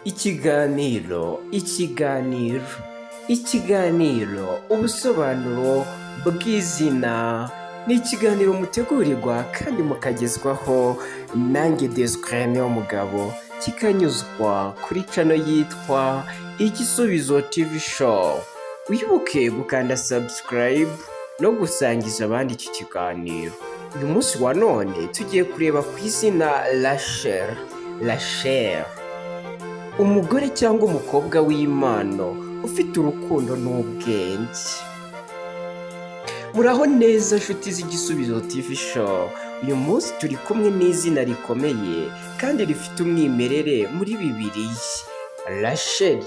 ikiganiro ubusobanuro bw'izina ni ikiganiro mutegurirwa kandi mukagezwaho nanjye Desire Mugabo, kikanyuzwa kuri channel yitwa Igisubizo TV Show. Wibuke gukanda subscribe no gusangiza abandi iki kiganiro. Uyu munsi wa none tugiye kureba ku izina Rachel, umugore cyangwa umukobwa w'impano ufite urukundo n'ubwenge. Muraho neza nshuti z'Igisubizo TV Show. Uyu munsi turi kumwe n'izina rikomeye kandi rifite umwimerere muri Bibiliya, Rachel.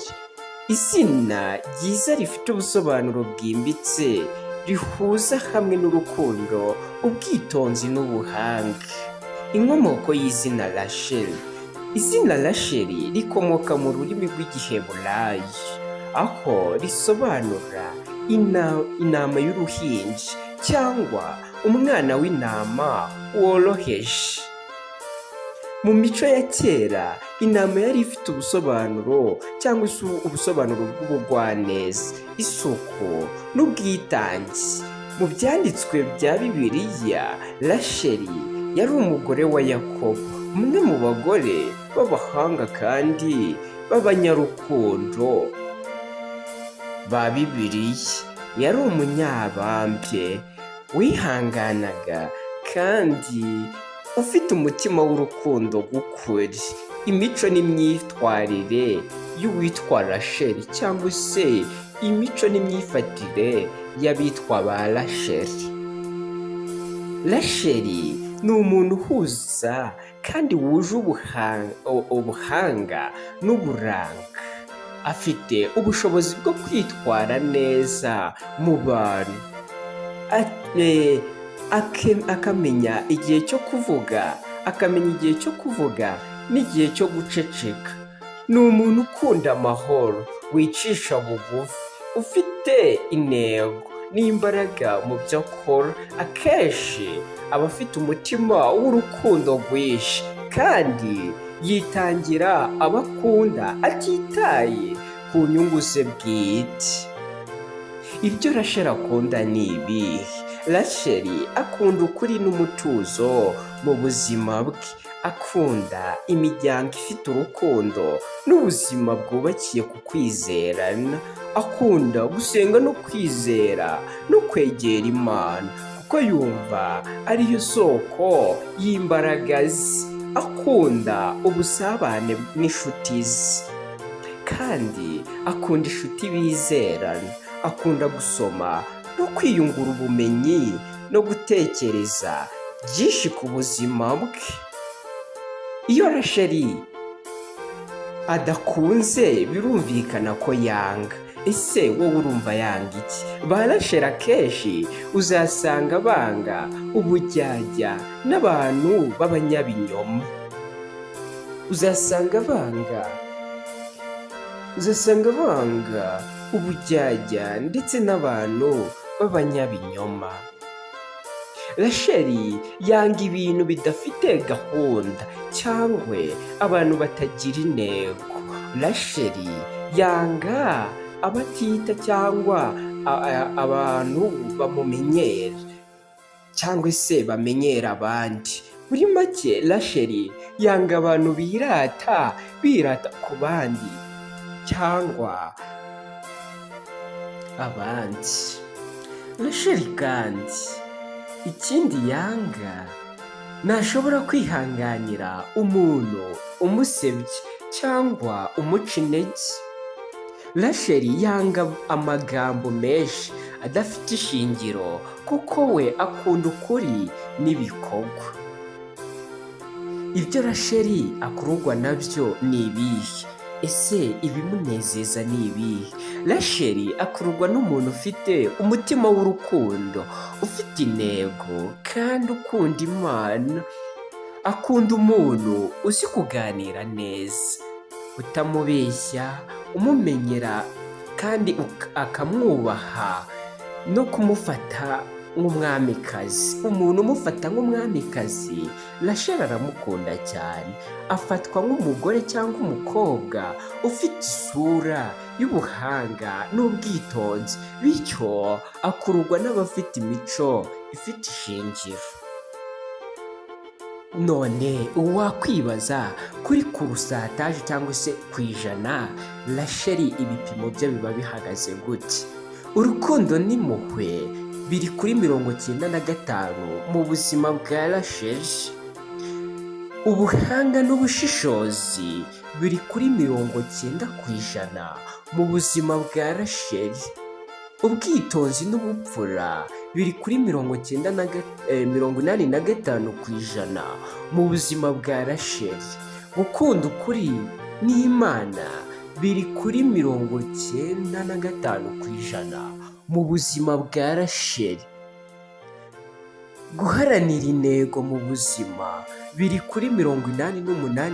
Izina ryiza rifite ubusobanuro bwimbitse, rihuza hamwe n'urukundo, ubwitonzi n'ubuhanga. Inkomoko y'izina Rachel. Izina Rachel rikomoka mu rurimi rw'Igiheburayi, aho risobanura intama y'uruhinja cyangwa umwana w'intama woroheje. Mu mico ya kera, intama yari ifite ubusobanuro cyangwa ubusobanuro bw'ubugwaneza, isuku n'ubwitange. Mu byanditswe bya Bibiliya, Rachel yari umugore wa Yakobo, umwe mu bagore b'abahanga kandi b'abanyarukundo ba Bibiliya. Yari umunyabambe, wihanganaga kandi ufite umutima w'urukundo gukuri. Imico n'imyitwarire y'uwitwa Rachel, cyangwa se imico n'imyifatire y'abitwa ba Rachel. Rachel ni umuntu uhuza kandi wuje ubuhanga n'uburanga. Afite ubushobozi bwo kwitwara neza mu bantu, akamenya igihe cyo kuvuga n'igihe cyo guceceka. Ni umuntu ukunda amahoro, wicisha bugufi, ufite intego n'imbaraga mu byo akora. Akenshi aba afite umutima w'urukundo rwinshi kandi yitangira abakunda atitaye ku nyungu ze bwite. Ibyo Rachel akunda ni ibihe? Rachel akunda ukuri n'umutuzo mu buzima bwe. Akunda imiryango ifite urukundo n'ubuzima bwubakiye ku kwizerana. Akunda gusenga no kwizera no kwegera Imana, kuko yumva ariyo soko y'imbaraga ze. Akunda ubusabane n'inshuti ze kandi akunda inshuti bizerana. Akunda gusoma no kwiyungura ubumenyi no gutekereza byinshi ku buzima bwe. Iyo Rachel adakunze, birumvikana ko yanga. Ese wowe urumva yanga iki? Ba Rachel akenshi uzasanga banga ubujyajya n'abantu b'abanyabinyoma. Uzasanga banga ubujyajya ndetse n'abantu b'abanyabinyoma. Rachel yanga ibintu bidafite gahunda cyangwa abantu batagira intego. Rachel yanga abatita cyangwa abantu bamumenyera cyangwa se bamenyera abandi. Muri make, Rachel yanga abantu birata ku bandi cyangwa abandi. Rachel kandi ikindi yanga, ntashobora kwihanganira umuntu umusebye cyangwa umuca intege. Rachel yanga amagambo menshi adafite ishingiro, kuko we akunda ukuri n'ibikorwa. Ibyo Rachel akururwa nabyo ni ibihe? Ese ibimunezeza ni ibihe? Rachel akururwa n'umuntu ufite umutima w'urukundo, ufite intego kandi ukunda Imana. Akunda umuntu uzi kuganira neza, utamubeshya, umumenyera kandi akamwubaha no kumufata nk'umwamikazi, umuntu umufata nk'umwamikazi. Rachel aramukunda cyane, afatwa nk'umugore cyangwa umukobwa ufite isura y'ubuhanga n'ubwitonzi, bityo akururwa n'abafite imico ifite ishingiro. None wakwibaza kuri kurusataje cyangwa se ku ijana, Rachel ibipimo bye biba bihagaze gute? Urukundo n'impuhwe biri kuri 95 mu buzima bwa Rachel. Ubuhanga n'ubushishozi biri kuri 90% mu buzima bwa Rachel. Ubwitonzi n'ubupfura biri kuri 85% mu buzima bwa Rachel. Gukunda ukuri n'Imana biri kuri 95% mu buzima bwa Rachel. Guharanira intego mu buzima biri kuri 88%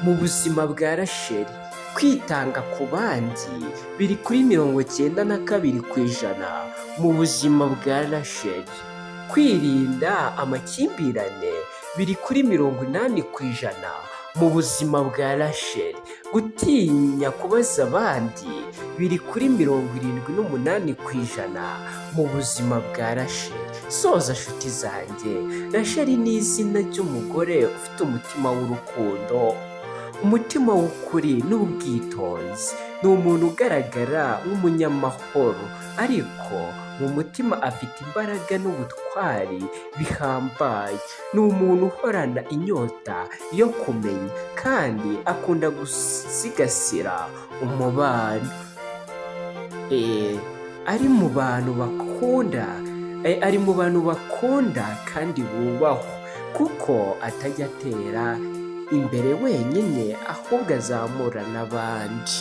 mu buzima bwa Rachel. Kwitanga ku bandi biri kuri 92% mu buzima bwa Rachel. Kwirinda amakimbirane biri kuri 80% mu buzima bwa Rachel. Gutinya kubaza abandi biri kuri 78% mu buzima bwa Rachel. Soza nshuti zanjye, Rachel ni izina ry'umugore ufite umutima w'urukundo, umutima w'ukuri n'ubwitonzi. Ni umuntu ugaragara nk'umunyamahoro, ariko mu mutima afite imbaraga n'ubutwari bihambaye. Ni umuntu uhorana inyota yo kumenya kandi akunda gusigasira umubano. Ari mu bantu bakunda kandi bubahwa, kuko atajya atera imbere wenyine ahubwo azamura n'abandi.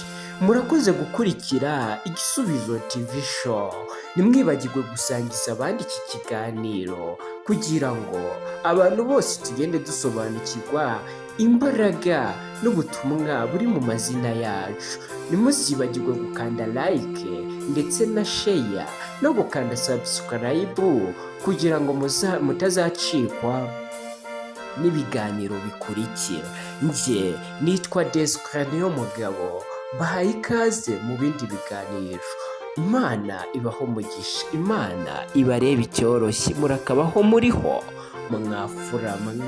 Murakoze gukurikira Igisubizo TV show. Ntimwibagirwe gusangiza abandi iki kiganiro kugira ngo abantu bose tugende dusobanukirwa imbaraga n'ubutumwa buri mu mazina yacu. Ntimuzibagirwe gukanda like ndetse na share no gukanda subscribe kugira ngo mutazacikwa n'ibiganiro bikurikira. Njye nitwa Desire Niyomugabo, bahaye ikaze mu bindi biganiro. Imana ibaho umugisha, Imana ibarebe icyoroshye, murakabaho muriho mwafura mwe.